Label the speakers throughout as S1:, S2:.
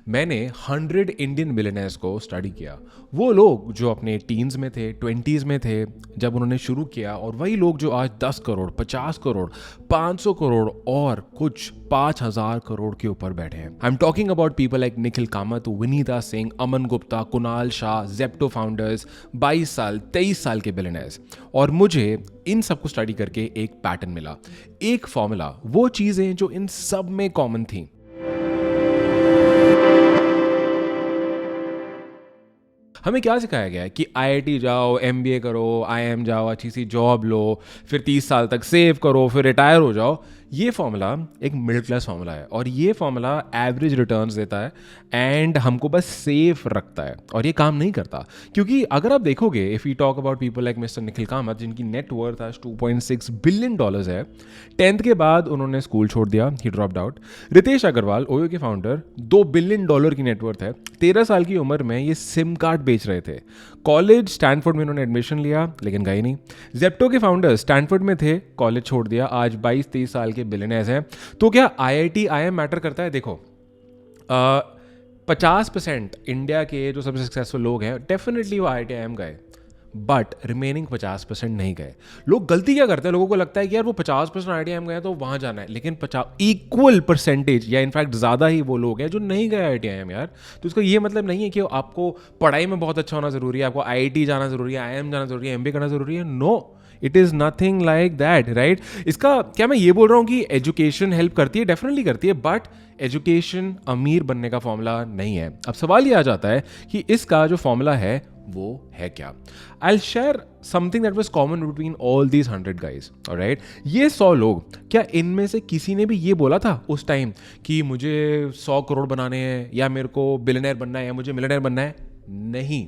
S1: मैंने 100 Indian millionaires को study किया। वो लोग जो अपने टीन्स में थे, 20s में थे जब उन्होंने शुरू किया, और वही लोग जो आज 10 करोड़, 50 करोड़, 500 करोड़ और कुछ 5000 करोड़ के ऊपर बैठे हैं। आई am talking about people like Nikhil Kamat, Vinita Singh, Aman Gupta, Kunal Shah, Zepto founders, 22 साल, 23 साल के बिलियनेयर्स। और मुझे इन सबको स्टडी करके एक पैटर्न मिला, एक फॉर्मूला, वो चीजें जो इन सब में कॉमन थी। हमें क्या सिखाया गया है कि आईआईटी जाओ, एमबीए करो, आईएम जाओ, अच्छी सी जॉब लो, फिर 30 साल तक सेव करो, फिर रिटायर हो जाओ। ये फॉर्मूला एक मिडिल क्लास फॉर्मूला है और ये फॉर्मूला एवरेज रिटर्न्स देता है एंड हमको बस सेफ रखता है, और ये काम नहीं करता। क्योंकि अगर आप देखोगे, if you talk about people like mister Nikhil Kamat, जिनकी नेट वर्थ आज $2.6 बिलियन है, 10th के बाद उन्होंने स्कूल छोड़ दिया, he dropped out. Ritesh Agarwal, OYO के फाउंडर, $2 बिलियन की नेटवर्थ है, 13 साल की उम्र में ये सिम कार्ड बेच रहे थे। कॉलेज स्टैनफोर्ड में उन्होंने एडमिशन लिया लेकिन गए नहीं। जेप्टो के फाउंडर स्टैनफोर्ड में थे, कॉलेज छोड़ दिया, आज 22-23 साल के बिलियनर्स हैं। तो क्या आईआईटी आईएम मैटर करता है? देखो, 50% इंडिया के जो सबसे सक्सेसफुल लोग हैं डेफिनेटली वो आईआईटी आईएम गए, बट रिमेनिंग 50% नहीं गए। लोग गलती क्या करते हैं, लोगों को लगता है कि यार वो 50% आईआईटी गए तो वहां जाना है, लेकिन 50 इक्वल परसेंटेज या इनफैक्ट ज़्यादा ही वो लोग हैं जो नहीं गए आईआईटी यार। तो इसका ये मतलब नहीं है कि आपको पढ़ाई में बहुत अच्छा होना ज़रूरी है, आपको आईआईटी जाना ज़रूरी है, आईएम जाना ज़रूरी है, एमबीए करना ज़रूरी है। No, it is nothing like that, right? इसका क्या मैं ये बोल रहा हूँ कि एजुकेशन हेल्प करती है? डेफिनेटली करती है, बट एजुकेशन अमीर बनने का फॉर्मूला नहीं है। अब सवाल ये आ जाता है कि इसका जो फॉर्मूला है वो है क्या? I'll share something that was common between all these 100 guys, alright? ये 100 लोग, क्या इनमें से किसी ने भी ये बोला था उस टाइम कि मुझे 100 करोड़ बनाने हैं या मेरे को बिलियनर बनना है या मुझे मिलियनर बनना है? नहीं।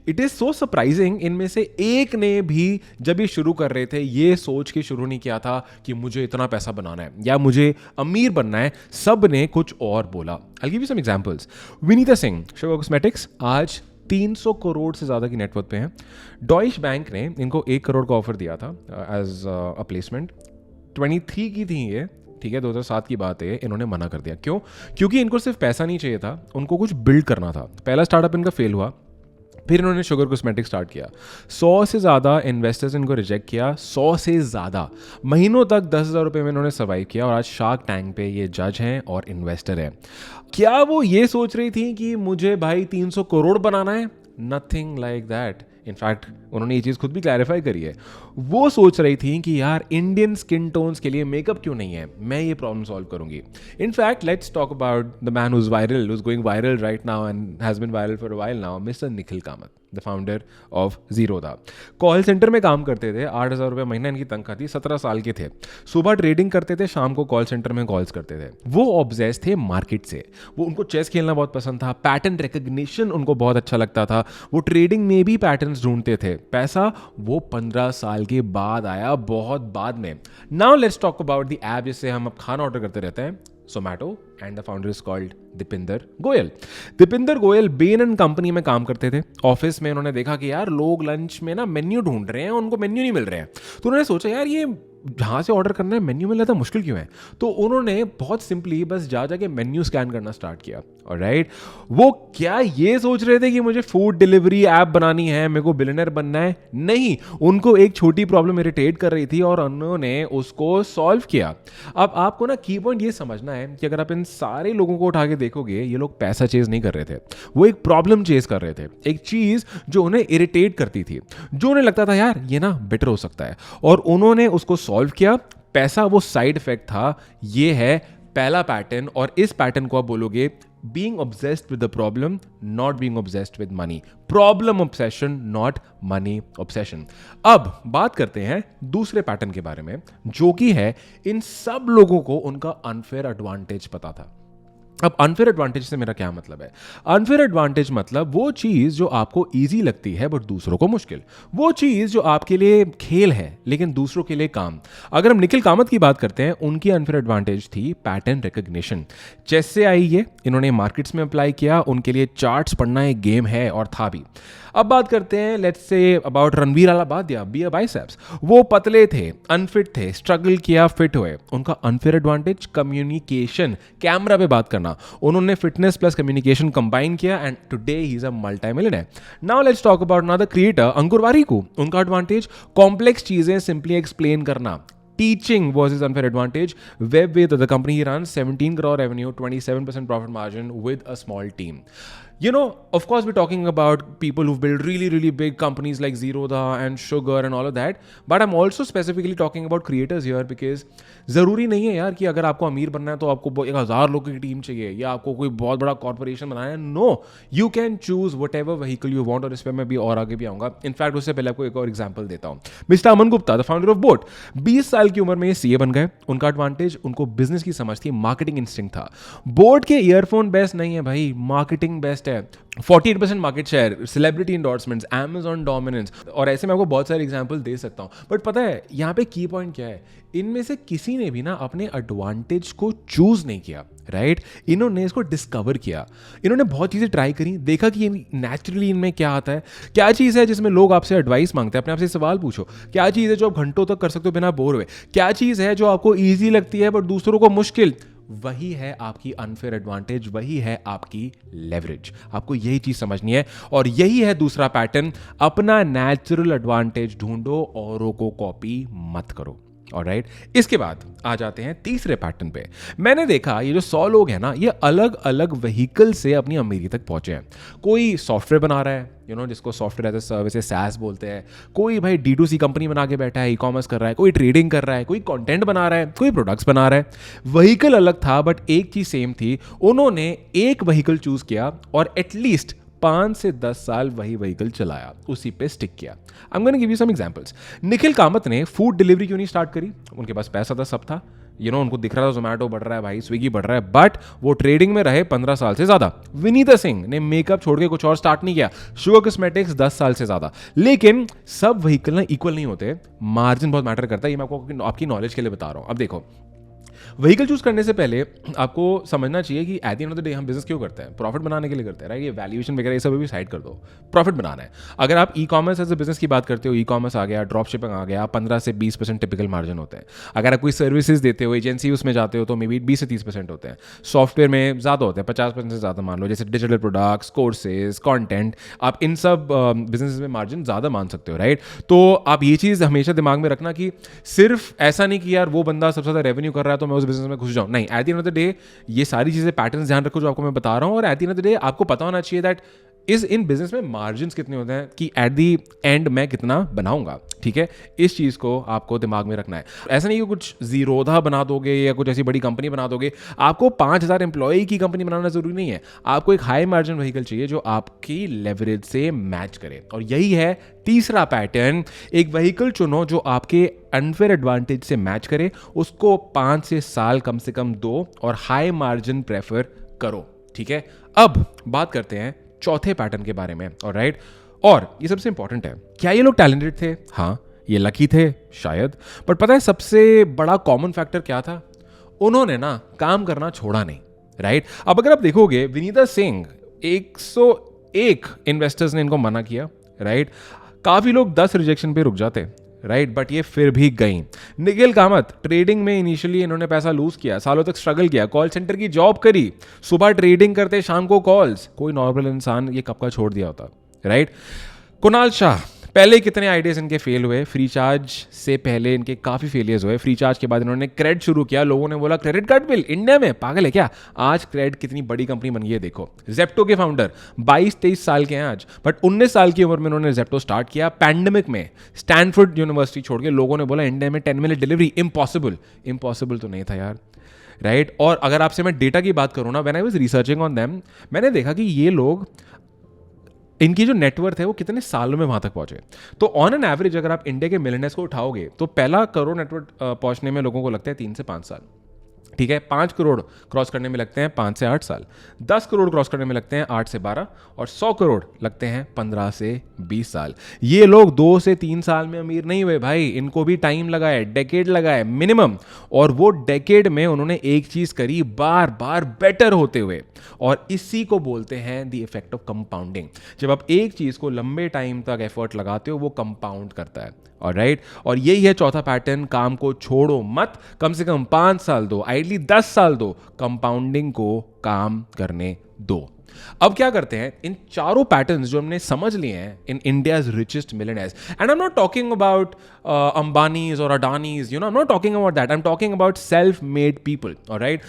S1: इट इज सो सरप्राइजिंग, इनमें से एक ने भी जब ये शुरू कर रहे थे ये सोच के शुरू नहीं किया था कि मुझे इतना पैसा बनाना है या मुझे अमीर बनना है। सब ने कुछ और बोला। I'll give you some examples. Vinita Singh, sugar cosmetics, आज 300 करोड़ से ज़्यादा की नेटवर्थ पे हैं। डॉइश बैंक ने इनको 1 करोड़ का ऑफर दिया था एज अ प्लेसमेंट। 23 की थी ये, ठीक है, 2007 की बात है। इन्होंने मना कर दिया। क्यों? क्योंकि इनको सिर्फ पैसा नहीं चाहिए था, उनको कुछ बिल्ड करना था। पहला स्टार्टअप इनका फेल हुआ, फिर इन्होंने शुगर कॉस्मेटिक स्टार्ट किया। 100 से ज़्यादा इन्वेस्टर्स इनको रिजेक्ट किया, 100 से ज़्यादा। महीनों तक 10,000 रुपये में इन्होंने सर्वाइव किया और आज शार्क टैंक पे ये जज हैं और इन्वेस्टर हैं। क्या वो ये सोच रही थी कि मुझे भाई 300 करोड़ बनाना है? Nothing like that. इनफैक्ट उन्होंने ये चीज़ खुद भी क्लैरिफाई करी है। वो सोच रही थी कि यार इंडियन स्किन टोन्स के लिए मेकअप क्यों नहीं है, मैं ये प्रॉब्लम सॉल्व करूंगी। In fact let's talk about the man who's viral, who's going viral right now and has been viral for a while now, mister Nikhil Kamath, the founder of Zerodha. Call centre में काम करते थे, 8,000 रुपये महीना इनकी तनख्वाह थी, 17 साल के थे। सुबह ट्रेडिंग करते थे, शाम को कॉल सेंटर में कॉल्स करते थे। वो ऑब्सेस थे मार्केट से, वो उनको चेस खेलना बहुत पसंद था, पैटर्न रिकग्निशन उनको बहुत अच्छा लगता था, वो ट्रेडिंग में भी पैटर्न्स ढूंढते थे। पैसा वो 15 साल के बाद आया, बहुत बाद में। Now let's talk about the app जिससे हम अब खाना ऑर्डर करते रहते हैं, Zomato, and the founder is called Deepinder Goyal. Deepinder Goyal Ben and company में काम करते थे। ऑफिस में उन्होंने देखा कि यार लोग लंच में ना मेन्यू ढूंढ रहे हैं, उनको मेन्यू नहीं मिल रहे हैं। तो उन्होंने सोचा यार ये जहाँ से ऑर्डर करना है मेन्यू मिल रहा था, मुश्किल क्यों है? तो उन्होंने बहुत सिंपली बस जाके मेन्यू स्कैन करना स्टार्ट किया। ऑलराइट, वो क्या ये सोच रहे थे कि मुझे फूड डिलीवरी ऐप बनानी है, मेरे को बिलियनर बनना है? नहीं, उनको एक छोटी प्रॉब्लम इरिटेट कर रही थी और उन्होंने उसको सॉल्व किया। अब आपको ना की पॉइंट ये समझना है कि अगर आप इन सारे लोगों को उठा के देखोगे, ये लोग पैसा चेज नहीं कर रहे थे, वो एक प्रॉब्लम चेज कर रहे थे, एक चीज जो उन्हें इरिटेट करती थी, जो उन्हें लगता था यार ये ना बेटर हो सकता है, और उन्होंने उसको सॉल्व किया। पैसा वो साइड इफेक्ट था। ये है पहला पैटर्न, और इस पैटर्न को आप बोलोगे being obsessed with the problem, not being obsessed with money. Problem obsession, not money obsession. अब बात करते हैं दूसरे पैटर्न के बारे में, जो कि है इन सब लोगों को उनका अनफेयर एडवांटेज पता था। अब अनफेयर एडवांटेज से मेरा क्या मतलब है? अनफेयर एडवांटेज मतलब वो चीज जो आपको इजी लगती है बट दूसरों को मुश्किल, वो चीज जो आपके लिए खेल है लेकिन दूसरों के लिए काम। अगर हम निखिल कामत की बात करते हैं, उनकी अनफेयर एडवांटेज थी पैटर्न रिकग्निशन। चेस से आई ये, इन्होंने मार्केट्स में अप्लाई किया, उनके लिए चार्ट्स पढ़ना एक गेम है और था भी। अब बात करते हैं let's say about Ranveer Allahbadia, Beer Biceps. वो पतले थे, अनफिट थे, स्ट्रगल किया, फिट हुए। उनका अनफेयर एडवांटेज कम्युनिकेशन, कैमरा पे बात करना। करना। उन्होंने फिटनेस प्लस कम्युनिकेशन कंबाइन किया and today he is a multi millionaire. Now let's talk about another creator Ankur Warikoo. उनका एडवांटेज कॉम्प्लेक्स चीजें सिंपली एक्सप्लेन करना। Teaching was his unfair advantage. WebWith, the company he runs, 17 crore revenue, 27% profit margin with a small team. You know, of course, we're talking about people who've built really, really big companies like Zerodha and Sugar and all of that. But I'm also specifically talking about creators here because ज़रूरी नहीं है यार कि अगर आपको अमीर बनना है तो आपको 1000 लोगों की टीम चाहिए या आपको कोई बहुत बड़ा कॉर्पोरेशन बनाना है। No, you can choose whatever vehicle you want. और इस पर मैं भी और आगे भी आऊँगा। इनफैक्ट उससे पहले आपको एक और एग्जाम्पल देता हूँ। Mister Aman Gupta, the founder of boat, 20 साल की उम्र में ये सीए बन गए। उनका एडवांटेज, उनको बिजनेस की समझ थी, मार्केटिंग इंस्टिंक्ट था। बोट के ईयरफोन बेस्ट नहीं है भाई, मार्केटिंग बेस्ट है। 48% market share, celebrity endorsements, Amazon dominance, और ऐसे मैं आपको बहुत सारे एग्जांपल दे सकता हूं। बट पता है यहां पे की पॉइंट क्या है, इनमें से किसी ने भी ना अपने एडवांटेज को चूज नहीं किया, राइट? इन्होंने इसको डिस्कवर किया। इन्होंने बहुत चीजें ट्राई करी, देखा कि नेचुरली इनमें क्या आता है, क्या चीज है जिसमें लोग आपसे एडवाइस मांगते हैं। अपने आपसे सवाल पूछो, क्या चीज है जो आप घंटों तक कर सकते हो बिना बोर हुए? क्या चीज है जो आपको ईजी लगती है बट दूसरों को मुश्किल? वही है आपकी अनफेयर एडवांटेज, वही है आपकी लेवरेज। आपको यही चीज समझनी है और यही है दूसरा पैटर्न, अपना नेचुरल एडवांटेज ढूंढो, औरों को कॉपी मत करो। ऑलराइट, इसके बाद आ जाते हैं तीसरे पैटर्न पे। मैंने देखा ये जो 100 लोग हैं ना, ये अलग अलग व्हीकल से अपनी अमीरी तक पहुंचे हैं। कोई सॉफ्टवेयर बना रहा है, जिसको software as a service SaaS बोलते हैं। कोई भाई D2C कंपनी बना के बैठा है, ई कॉमर्स कर रहा है। कोई ट्रेडिंग कर रहा है, कोई कंटेंट बना रहा है, कोई प्रोडक्ट्स बना रहा है। व्हीकल अलग था बट एक चीज सेम थी। उन्होंने एक व्हीकल चूज किया और एटलीस्ट 5 से 10 साल वही व्हीकल चलाया, उसी पे स्टिक किया। I am gonna give you some examples. Nikhil Kamath ने फूड डिलीवरी क्यों नहीं स्टार्ट करी? उनके पास पैसा था, सब था। उनको दिख रहा था जोमैटो बढ़ रहा है भाई, स्विगी बढ़ रहा है, बट वो ट्रेडिंग में रहे 15 साल से ज्यादा। विनीता सिंह ने मेकअप छोड़ के कुछ और स्टार्ट नहीं किया। शुगर कॉस्मेटिक्स 10 साल से ज्यादा। लेकिन सब व्हीकल ना इक्वल नहीं होते, मार्जिन बहुत मैटर करता है। ये मैं आपको आपकी नॉलेज के लिए बता रहा हूं। अब देखो, व्हीकल चूज करने से पहले आपको समझना चाहिए कि eight the end of the day हम बिजनेस क्यों करते हैं? प्रॉफिट बनाने के लिए करते हैं, राइट? ये वैल्यूएशन वगैरह ये सब भी साइड कर दो, प्रॉफिट बनाना है। अगर आप e commerce as a business की बात करते हो, ई कॉमर्स आ गया, ड्रॉप शिपिंग आ गया, 15 से 20% टिपिकल मार्जिन होते हैं। अगर आप कोई सर्विसेज देते हो, एजेंसी उसमें जाते हो, तो मे बी 20 से 30% होते हैं। सॉफ्टवेयर में ज़्यादा होते हैं, 50% से ज़्यादा मान लो, जैसे डिजिटल प्रोडक्ट्स, कोर्सेज, कॉन्टेंट। आप इन सब बिजनेस में मार्जिन ज़्यादा मान सकते हो, राइट? तो आप ये चीज़ हमेशा दिमाग में रखना कि सिर्फ ऐसा नहीं कि यार वो बंदा सबसे ज़्यादा रेवेन्यू कर रहा है तो मैं उस बिजनेस में घुस जाऊँ, नहीं। Eight the end of the day ये सारी चीजें पैटर्न्स ध्यान रखो जो आपको मैं बता रहा हूं। और eight the end of the day आपको पता होना चाहिए दैट इन बिजनेस में मार्जिन्स कितने होते हैं, कि एट द एंड मैं कितना बनाऊंगा, ठीक है? इस चीज को आपको दिमाग में रखना है। ऐसा नहीं कि कुछ जीरोधा बना दोगे या कुछ ऐसी बड़ी कंपनी बना दोगे। आपको 5000 एम्प्लॉय की कंपनी बनाना जरूरी नहीं है। आपको एक हाई मार्जिन व्हीकल चाहिए जो आपकी लेवरेज से मैच करे। और यही है तीसरा पैटर्न, एक व्हीकल चुनो जो आपके अनफेयर एडवांटेज से मैच करे, उसको 5 से साल कम से कम दो और हाई मार्जिन प्रेफर करो, ठीक है? अब बात करते हैं चौथे पैटर्न के बारे में, ऑलराइट? और ये सबसे इंपॉर्टेंट है, क्या ये लोग टैलेंटेड थे? हाँ। ये लकी थे? शायद। बट पता है सबसे बड़ा कॉमन फैक्टर क्या था? उन्होंने ना काम करना छोड़ा नहीं, राइट? अब अगर आप देखोगे, विनीता सिंह, 101 इन्वेस्टर्स ने इनको मना किया, राइट? काफी लोग 10 रिजेक्शन पे रुक जाते, राइट? बट ये फिर भी गई। निखिल कामत, ट्रेडिंग में इनिशियली इन्होंने पैसा लूज किया, सालों तक स्ट्रगल किया, कॉल सेंटर की जॉब करी, सुबह ट्रेडिंग करते, शाम को कॉल्स। कोई नॉर्मल इंसान ये कब का छोड़ दिया होता, राइट? कुणाल शाह, पहले कितने आइडियाज इनके फेल हुए। फ्री चार्ज से पहले इनके काफी फेलियर्स हुए। फ्री चार्ज के बाद इन्होंने क्रेडिट शुरू किया। लोगों ने बोला क्रेडिट कार्ड बिल इंडिया में, पागल है क्या? आज क्रेडिट कितनी बड़ी कंपनी बन गई है, देखो। जेप्टो के फाउंडर 22-23 साल के हैं आज, बट 19 साल की उम्र में उन्होंने जेप्टो स्टार्ट किया। पैंडेमिक में स्टैनफोर्ड यूनिवर्सिटी छोड़ के लोगों ने बोला इंडिया में 10 मिनट डिलीवरी इम्पॉसिबल। इम्पॉसिबल तो नहीं था यार, राइट? और अगर आपसे मैं डेटा की बात करूँ ना, when I was researching on them, मैंने देखा कि ये लोग, इनकी जो नेटवर्थ है वो कितने सालों में वहां तक पहुंचे। तो ऑन एन एवरेज अगर आप इंडिया के मिलियनेयर्स को उठाओगे तो पहला करोड़ नेटवर्थ पहुंचने में लोगों को लगता है 3 से 5 साल, ठीक है? 5 करोड़ क्रॉस करने में लगते हैं 5 से 8 साल, 10 करोड़ क्रॉस करने में लगते हैं 8 से 12, और 100 करोड़ लगते हैं 15 से 20 साल। ये लोग 2 से 3 साल में अमीर नहीं हुए भाई, इनको भी टाइम लगा है, डेकेड लगा है मिनिमम। और वो डेकेड में उन्होंने एक चीज करी, बार बार बेटर होते हुए, और इसी को बोलते हैं द इफेक्ट ऑफ कंपाउंडिंग। जब आप एक चीज को लंबे टाइम तक एफर्ट लगाते हो, वो कंपाउंड करता है, ऑलराइट? और यही है चौथा पैटर्न, काम को छोड़ो मत, कम से कम 5 साल दो। स्लाइटली 10 साल दो, कंपाउंडिंग को काम करने दो। अब क्या करते हैं, इन चारों पैटर्न्स जो हमने समझ लिए हैं इन India's richest millionaires, and I am not talking about Ambanis और Adanis, I am not talking about that, I am talking about self made people, alright.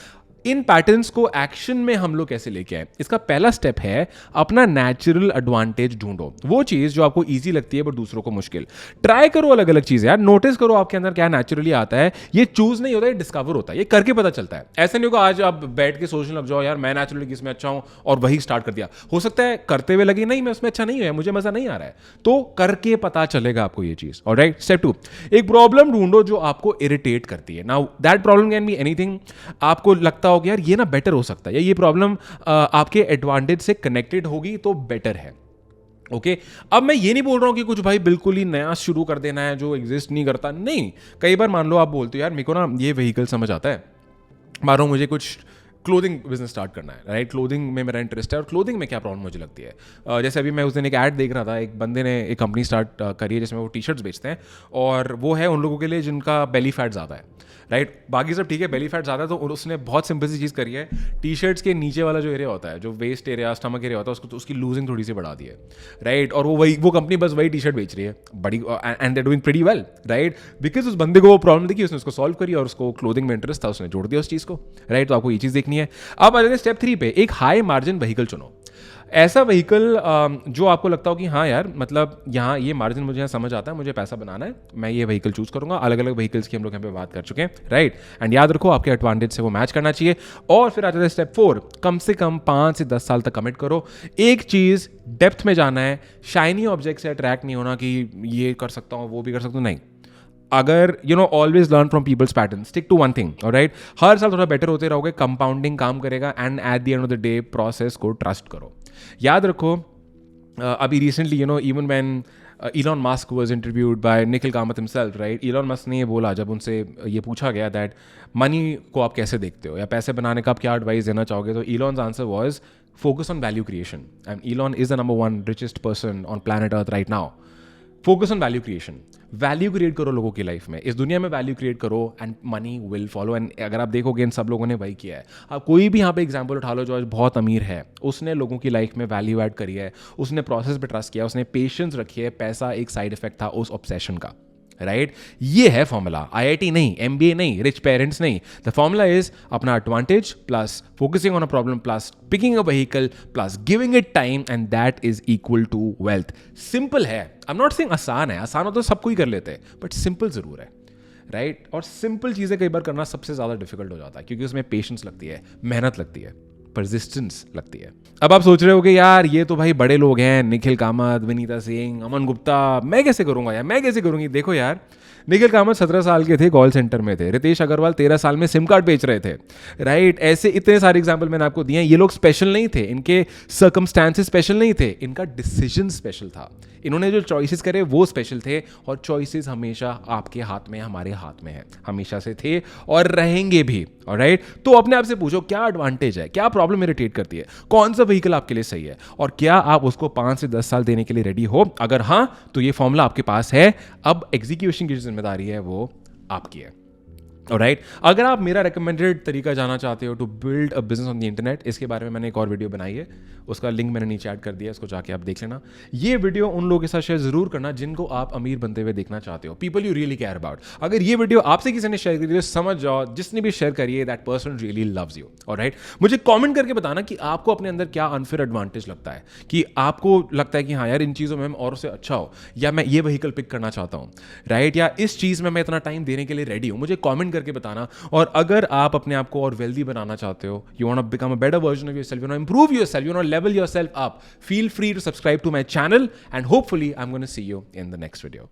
S1: इन पैटर्न्स को एक्शन में हम लोग कैसे लेके आए, इसका पहला स्टेप है अपना नेचुरल एडवांटेज ढूंढो। वो चीज जो आपको इजी लगती है बट दूसरों को मुश्किल। ट्राई करो अलग अलग चीजें यार, नोटिस करो आपके अंदर क्या नेचुरली आता है। ये चूज नहीं होता, ये डिस्कवर होता है, ये करके पता चलता है। ऐसा नहीं होगा आज आप बैठ के सोचने लग जाओ यार मैं नेचुरली किसमें अच्छा हूं और वही स्टार्ट कर दिया। हो सकता है करते हुए लगे नहीं मैं उसमें अच्छा नहीं है, मुझे मजा नहीं आ रहा है, तो करके पता चलेगा आपको ये चीज। ऑलराइट, स्टेप 2, एक प्रॉब्लम ढूंढो जो आपको इरिटेट करती है। Now that problem can be anything. आपको लगता होगा यार ये ना बेटर हो सकता है, या ये प्रॉब्लम आपके एडवांटेज से कनेक्टेड होगी तो बेटर है। ओके अब मैं ये नहीं बोल रहा हूं कि कुछ भाई बिल्कुल ही नया शुरू कर देना है जो एग्जिस्ट नहीं करता, नहीं। कई बार मान लो आप बोलते हो यार मेरे को ना ये व्हीकल समझ आता है, मान लो मुझे कुछ क्लोथिंग बिजनेस स्टार्ट करना है, राइट। क्लोथिंग में मेरा इंटरेस्ट है और क्लोथिंग में क्या प्रॉब्लम मुझे लगती है। जैसे अभी मैं उस दिन एक ऐड देख रहा था, एक बंदे ने एक कंपनी स्टार्ट करी है जिसमें वो टी शर्ट्स बेचते हैं, और वो है उन लोगों के लिए जिनका बेली फैट ज़्यादा है, राइट। बाकी सब ठीक है, बेली फैट ज़्यादा है तो उसने बहुत सिंपल सी चीज़ करी है, टी शर्ट्स के नीचे वाला जो एरिया होता है, जो वेस्ट एरिया स्टमक एरिया होता है, उसको तो उसकी लूजिंग थोड़ी सी बढ़ा दी है, राइट। और वो कंपनी बस वही टी शर्ट बेच रही है बड़ी, and they doing pretty well, right. Because उस बंदे को वो प्रॉब्लम देखी, उसने उसको सॉल्व करी और उसको क्लोथिंग में इंटरेस्ट था, उसने जोड़ दिया उस चीज़ को, राइट। तो आपको ये चीज़ देखनी है। अब आ जाते हैं स्टेप 3 पे, एक हाई मार्जिन व्हीकल चुनो। ऐसा व्हीकल जो आपको लगता हो कि हाँ यार मतलब यहाँ ये मार्जिन मुझे यहाँ समझ आता है, मुझे पैसा बनाना है, मैं ये व्हीकल चूज करूंगा। अलग अलग व्हीकल्स की हम लोग यहाँ पे बात कर चुके हैं, राइट। एंड याद रखो आपके एडवांटेज से वो मैच करना चाहिए। और फिर आ जाता है स्टेप 4, कम से कम 5 से 10 साल तक कमिट करो। एक चीज डेप्थ में जाना है, शाइनी ऑब्जेक्ट से अट्रैक्ट नहीं होना कि ये कर सकता हूँ वो भी कर सकता हूँ, नहीं। अगर always learn from people's pattern, stick to one thing, alright. हर साल थोड़ा बेटर होते रहोगे, कंपाउंडिंग काम करेगा, and at the end of the day process को ट्रस्ट करो। याद रखो अभी recently even when Elon Musk was interviewed by Nikhil Kamath himself, right? Elon Musk ने ये बोला जब उनसे ये पूछा गया दैट मनी को आप कैसे देखते हो या पैसे बनाने का आप क्या एडवाइस देना चाहोगे, तो Elon's answer was focus on value creation, and Elon is the number 1 richest person on planet Earth right now. Focus on value creation, value create करो लोगों की लाइफ में, इस दुनिया में वैल्यू क्रिएट करो and money will follow. And अगर आप देखोगे इन सब लोगों ने वही किया है। आप कोई भी यहाँ पे एग्जांपल उठा लो जो आज बहुत अमीर है, उसने लोगों की लाइफ में वैल्यू ऐड करी है, उसने प्रोसेस पे ट्रस्ट किया, उसने पेशेंस रखी है, पैसा एक साइड इफेक्ट था उस ऑब्सेशन का, राइट। ये है फॉर्मूला, IIT नहीं, MBA नहीं, रिच पेरेंट्स नहीं। द फॉर्मूला इज अपना advantage plus focusing on a problem plus picking a vehicle plus giving it time, and that is equal to wealth. Simple है, I am not saying आसान है, आसान हो तो सब कोई कर लेते हैं, बट सिंपल जरूर है, राइट। और सिंपल चीजें कई बार करना सबसे ज्यादा डिफिकल्ट हो जाता है क्योंकि उसमें पेशेंस लगती है, मेहनत लगती है, परसिस्टेंस लगती है। अब आप सोच रहे होगे यार ये तो भाई बड़े लोग हैं, निखिल कामत, विनीता सिंह, अमन गुप्ता, मैं कैसे करूंगा यार, मैं कैसे करूंगी। देखो यार, निखिल कामत 17 साल के थे, कॉल सेंटर में थे। रितेश अग्रवाल 13 साल में सिम कार्ड बेच रहे थे, राइट। ऐसे इतने सारे एग्जाम्पल मैंने आपको दिए हैं। ये लोग स्पेशल नहीं थे, इनके सर्कमस्टांसेस स्पेशल नहीं थे, इनका डिसीजन स्पेशल था। इन्होंने जो चॉइसेस करे वो स्पेशल थे, और चॉइसेस हमेशा आपके हाथ में, हमारे हाथ में है, हमेशा से थे और रहेंगे भी, ऑलराइट। तो अपने आप से पूछो क्या एडवांटेज है, क्या प्रॉब्लम इरिटेट करती है, कौन सा व्हीकल आपके लिए सही है, और क्या आप उसको 5 से 10 साल देने के लिए रेडी हो। अगर हाँ तो ये फॉर्मूला आपके पास है, अब एग्जीक्यूशन की जिम्मेदारी है वो आपकी है, ऑलराइट। अगर आप मेरा रिकमेंडेड तरीका जाना चाहते हो to build a business on the internet, इसके बारे में मैंने एक और वीडियो बनाई है, उसका लिंक मैंने नीचे ऐड कर दिया, इसको जाके आप देख लेना। ये वीडियो उन लोगों के साथ शेयर जरूर करना जिनको आप अमीर बनते हुए देखना चाहते हो, people you really care about. अगर ये वीडियो आपसे किसी ने शेयर करी है, समझ जाओ जिसने भी शेयर करी है that person really loves you, alright. मुझे कमेंट करके बताना कि आपको अपने अंदर क्या अनफेयर एडवांटेज लगता है, कि आपको लगता है कि हाँ यार इन चीज़ों में मैं और से अच्छा हो, या मैं ये व्हीकल पिक करना चाहता हूँ, राइट, या इस चीज़ में मैं इतना टाइम देने के लिए रेडी हूँ। मुझे कॉमेंट करके बताना। और अगर आप अपने आप को और वेल्दी बनाना चाहते हो, you want to become a better version of yourself, you want to improve yourself, you want to level yourself up, feel free to subscribe to my channel, and hopefully I'm going to see you in the next video.